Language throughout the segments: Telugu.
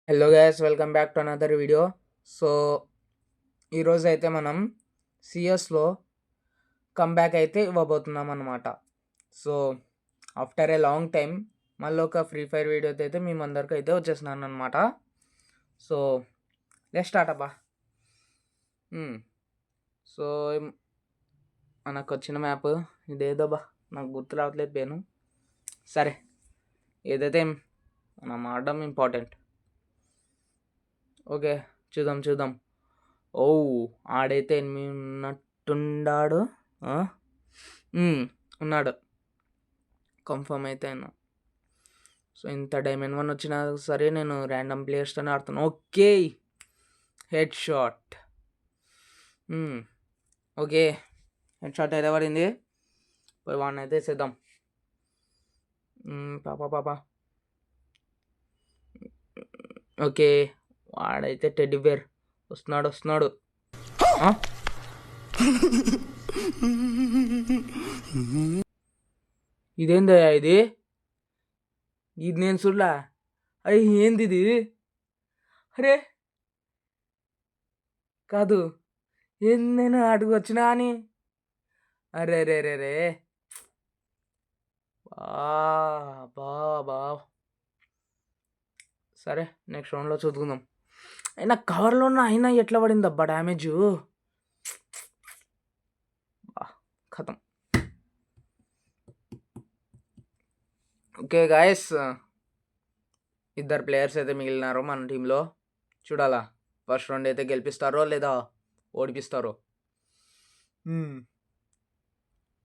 Hello guys, welcome back to another video. So ఈరోజు అయితే మనం సిఎస్లో కమ్బ్యాక్ అయితే ఇవ్వబోతున్నాం అన్నమాట. So after a long time మళ్ళీ ఒక ఫ్రీ ఫైర్ వీడియోతో అయితే మేము అందరికి అయితే వచ్చేసినాను అనమాట. సో లెట్స్ స్టార్ట్ అబ్బా. సో మనకు వచ్చిన మ్యాప్ ఇదేదో బా, నాకు గుర్తు రావట్లేదు పేను. సరే, ఏదైతే మనం ఆడడం ఇంపార్టెంట్. ఓకే, చూద్దాం. ఓ, ఆడైతే ఎనిమిది ఉన్నట్టుండాడు. ఉన్నాడు, కన్ఫర్మ్ అయితే అయినా. సో ఇంత డైమండ్ 1 వచ్చినా సరే నేను ర్యాండమ్ ప్లేయర్స్తోనే ఆడుతాను. Okay, head shot. Okay, head shot అయితే పడింది. పోయి వాడిని అయితే చేద్దాం. పాప ఓకే, వాడైతే టెడ్డీ బేర్ వస్తున్నాడు. ఇదేందయ్యా ఇది నేను చూడలా. అయ్యి ఏంది ఇది? అరే కాదు, ఏంది నేను అడుగు వచ్చినా అని. అరే రే రే రే బా సరే, నెక్స్ట్ రౌండ్లో చూసుకుందాం. అయినా కవర్లో ఉన్న అయినా ఎట్లా పడింది అబ్బా డ్యామేజ్. ఖతం. ఓకే గాయస్, ఇద్దరు ప్లేయర్స్ అయితే మిగిలినారు మన టీంలో. చూడాలా ఫస్ట్ రౌండ్ అయితే గెలిపిస్తారో లేదా ఓడిపిస్తారో.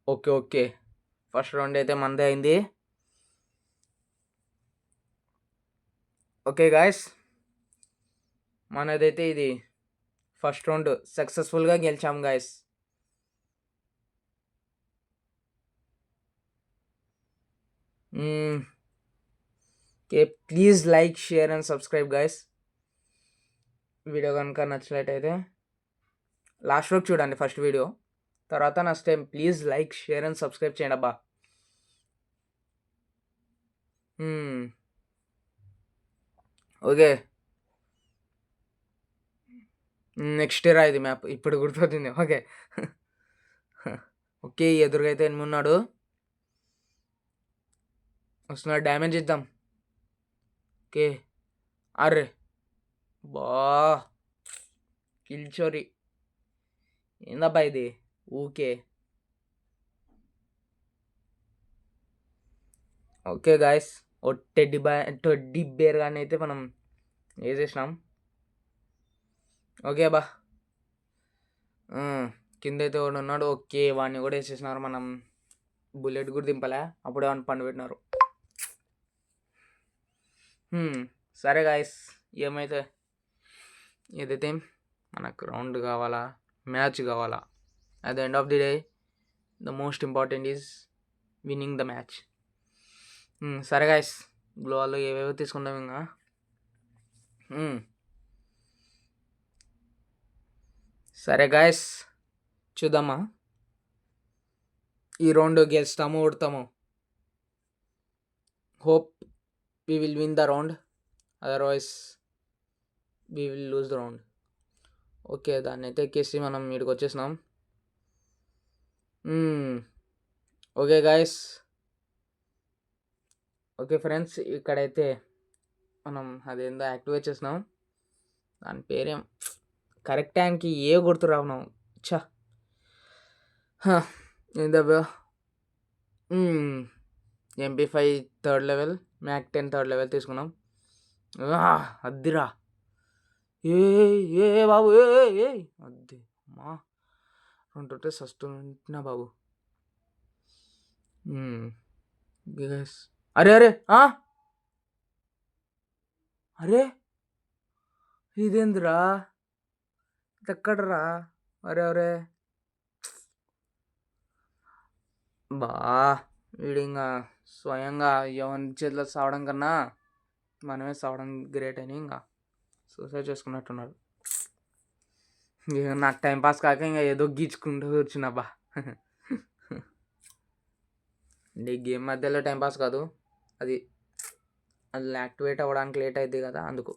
ఓకే, ఫస్ట్ రౌండ్ అయితే మనదే అయింది. ఓకే గాయస్, మనదైతే ఇది ఫస్ట్ రౌండ్ సక్సెస్ఫుల్గా గెలిచాం guys. Okay, please like, share and subscribe guys. Video కనుక నచ్చినట్టయితే లాస్ట్ వరకు చూడండి ఫస్ట్ వీడియో, తర్వాత నచ్చితే please like, share and subscribe చేయండి అబ్బా. ఓకే, నెక్స్ట్ రా ఇది మ్యాప్ ఇప్పుడు గుర్తొచ్చింది. ఓకే, ఎదురుగా అయితే ఉన్నాడు, వస్తున్నాడు. డ్యామేజ్ ఇద్దాం. ఓకే, అర్రే బా కిల్చోరీ ఏందబ్బా ఇది. ఓకే గాయస్, ఓ టెడ్డీ బేర్ కానీ అయితే మనం వేసేసినాం. ఓకే బా, కింద అయితే ఒకడు ఉన్నాడు. ఓకే, వాడిని కూడా వేసేసినారు. మనం బుల్లెట్ కూడా దింపలే, అప్పుడే వాడిని పండు పెట్టినారు. సరే గాయస్, ఏదైతే మనకు రౌండ్ కావాలా, మ్యాచ్ కావాలా. At the end of the day the most important is winning the match. సరే గాయస్, గ్లోవాల్లో ఏవేవో తీసుకుంటాం ఇంకా. సరే గాయస్, చూద్దామా ఈ రౌండ్ గెలుస్తాము ఓడతాము. Hope we will win the round, otherwise we will lose the round. Okay, దాన్ని అయితే ఎక్కేసి మనం ఇక్కడికి వచ్చేసినాం. ఓకే గాయస్, ఓకే ఫ్రెండ్స్, ఇక్కడైతే మనం అదేందో యాక్టివేట్ చేసినాం. దాని పేరేం కరెక్ట్ టైంకి ఏ గుర్తు రావునాం. ఏందబ్బా, MP5 థర్డ్ లెవెల్, మ్యాక్ 10 థర్డ్ లెవెల్ తీసుకున్నాం. అద్దిరా ఏ బాబు, అద్ది అమ్మా, 2 రొట్టె సస్తున్నా బాబు. అరే అరే ఇదేందిరా, ఎక్కడరా? అరే బా, వీడు ఇంకా స్వయంగా ఎవరి చేతిలో సావడం కన్నా మనమే సావడం గ్రేట్ అని ఇంకా సూసైడ్ చేసుకున్నట్టున్నాడు. నాకు టైంపాస్ కాక ఇంకా ఏదో గీచుకుంటూ కూర్చున్నాబ్బా. అంటే గేమ్ మధ్యలో టైంపాస్ కాదు, అది యాక్టివేట్ అవ్వడానికి లేట్ అవుతుంది కదా, అందుకు.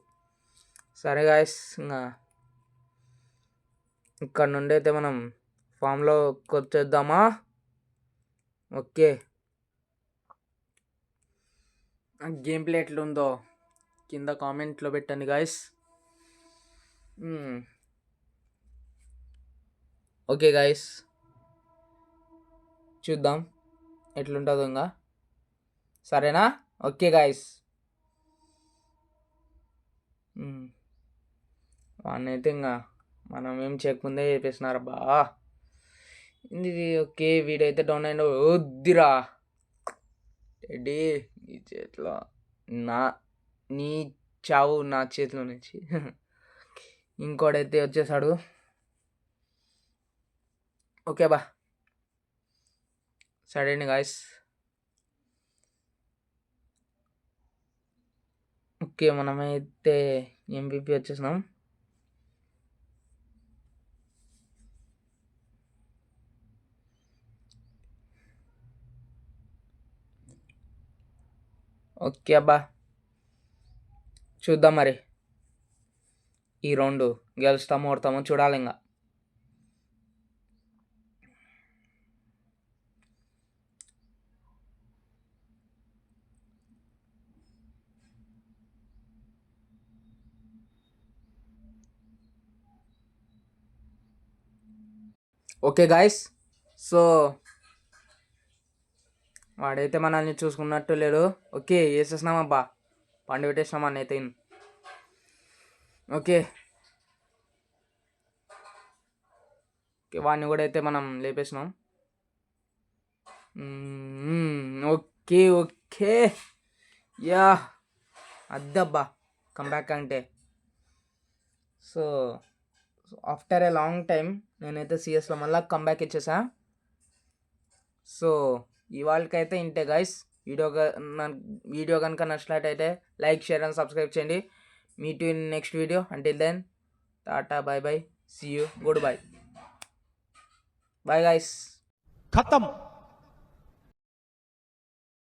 సరే గాయస్, ఇంకా ఇక్కడ నుండి అయితే మనం ఫామ్లోకి వచ్చేద్దామా? ఓకే, గేమ్ ప్లే ఎట్లుందో కింద కామెంట్లో పెట్టండి గాయస్. ఓకే గాయస్, చూద్దాం ఎట్లుంటుందో ఇంకా. సరేనా? ఓకే గాయస్, వాడిని అయితే ఇంకా మనం ఏం చేయకముందే చెప్పేసినారు బా. ఇది ఓకే, వీడైతే డౌన్ అయిన వద్దిరా రెడీ. నీ చేతిలో నీ చావు నా చేతిలో నుంచి. ఇంకోడైతే వచ్చేసాడు. ఓకే బా, సరే అండి గాయస్. ఓకే, మనమైతే MVP వచ్చేసినాం. ఓకే అబ్బా, చూద్దాం మరి ఈ రౌండ్ గెలుస్తామో ఓడతామో చూడాలి ఇంకా. ఓకే గాయస్, సో వాడైతే మనల్ని చూసుకున్నట్టు లేడు. ఓకే, వేసేసినామబ్బా, పండు పెట్టేసినాం అన్న అయితే. ఓకే, వాడిని కూడా అయితే మనం లేపేసినాం. ఓకే ఓకే, యా అద్దబ్బా కంబ్యాక్ అంటే. So after a long time నేనైతే సిఎస్లో మళ్ళీ కంబ్యాక్ ఇచ్చేసా. సో ఇవాళకైతే ఇంతే గాయస్. వీడియో కనుక నచ్చినట్టయితే లైక్, షేర్ అండ్ సబ్స్క్రైబ్ చేయండి. Meet you in next video. Until then, tata, bye bye, see you, good bye. Bye guys. खत्म।